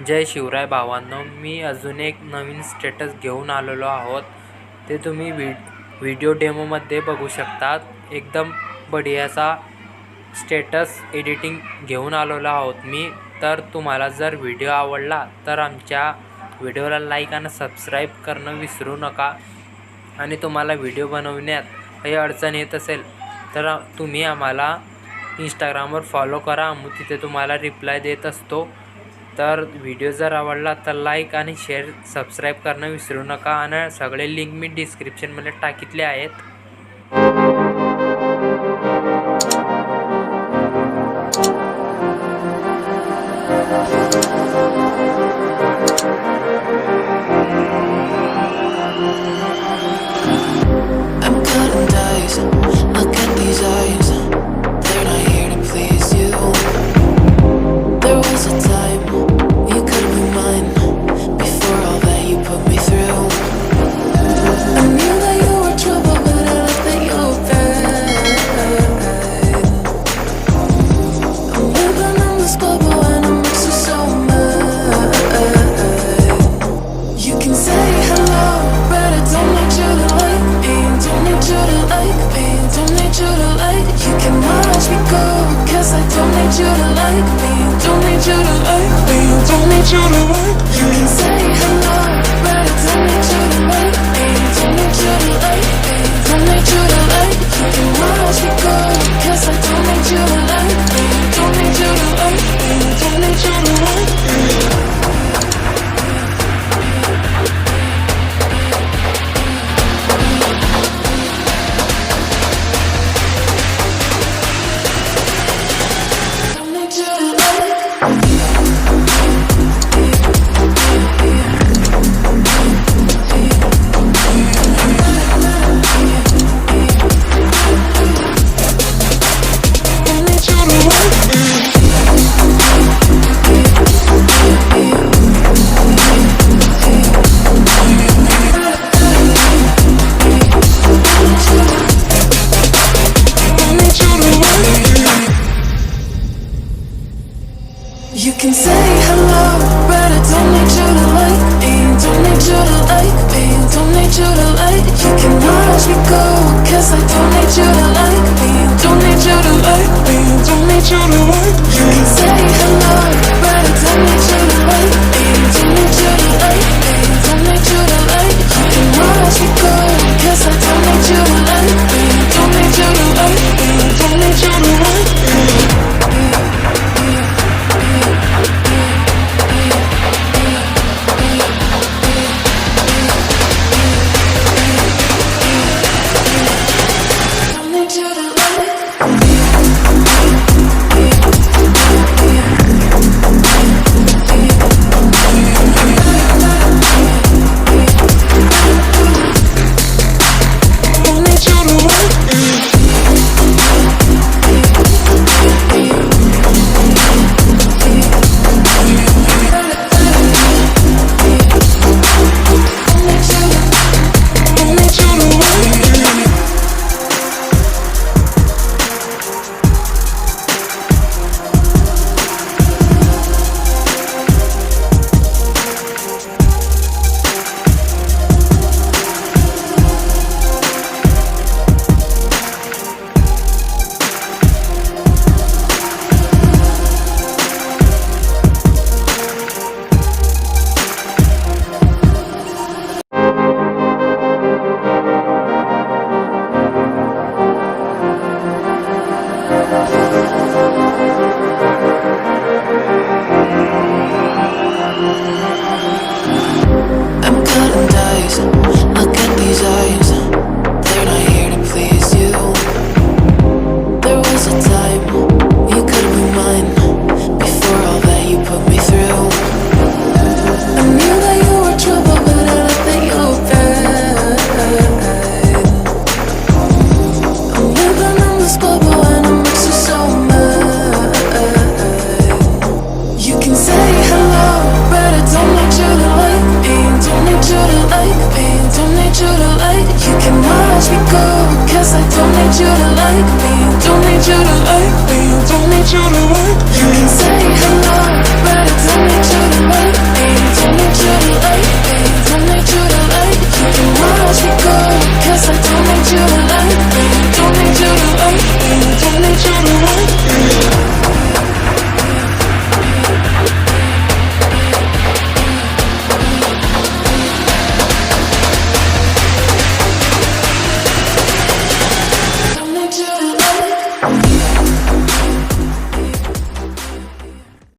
जय शिवराय भावांनो, मी अजून एक नवीन स्टेटस घेऊन आलेलो आहोत. ते तुम्ही व्हिडिओ डेमोमध्ये बघू शकतात. एकदम बढियाचा स्टेटस एडिटिंग घेऊन आलेलो आहोत मी. तर तुम्हाला जर व्हिडिओ आवडला तर आमच्या व्हिडिओला लाईक आणि सबस्क्राईब करणं विसरू नका. आणि तुम्हाला व्हिडिओ बनवण्यात काही अडचण येत असेल तर तुम्ही आम्हाला इंस्टाग्रामवर फॉलो करा. मग तिथे तुम्हाला रिप्लाय देत असतो. तर व्हिडिओ जर आवडला तर लाईक आणि शेअर सबस्क्राईब करणं विसरू नका. आणि सगळे लिंक मी डिस्क्रिप्शनमध्ये टाकितले आहेत. I'm cutting dice. Look at these eyes. They're not here to please you. There was a time you could be mine. Before all that you put me through, I knew that you were trouble, but I like that you were bad. I'm living in this bubble and it makes you so mad. You can say hello, but I don't need you to like me. Don't need you to like me. Don't need you to like. You can watch me go, 'cause I don't need you to like me. Don't need you to like me. Don't need you to like. You can say hello, but I don't need you to like me. Don't need you to like me. Don't need you to like. You can watch me go, 'cause I don't need you to like me. Don't need you to like me. Don't need you to like me. You can say hello, but I don't need you to like me. Don't need you to like me. Don't need you to like. You can watch me go, 'cause I don't need you to like me. Don't need you to like me. Don't need you to like. You can say hello, but I don't need you to like me. Don't need you to like me. Don't need you to like. You can watch me go, 'cause I don't need you to like me. Don't need you to like me. Don't need you to like me. you to like me, don't need you to like me, don't need you to like me.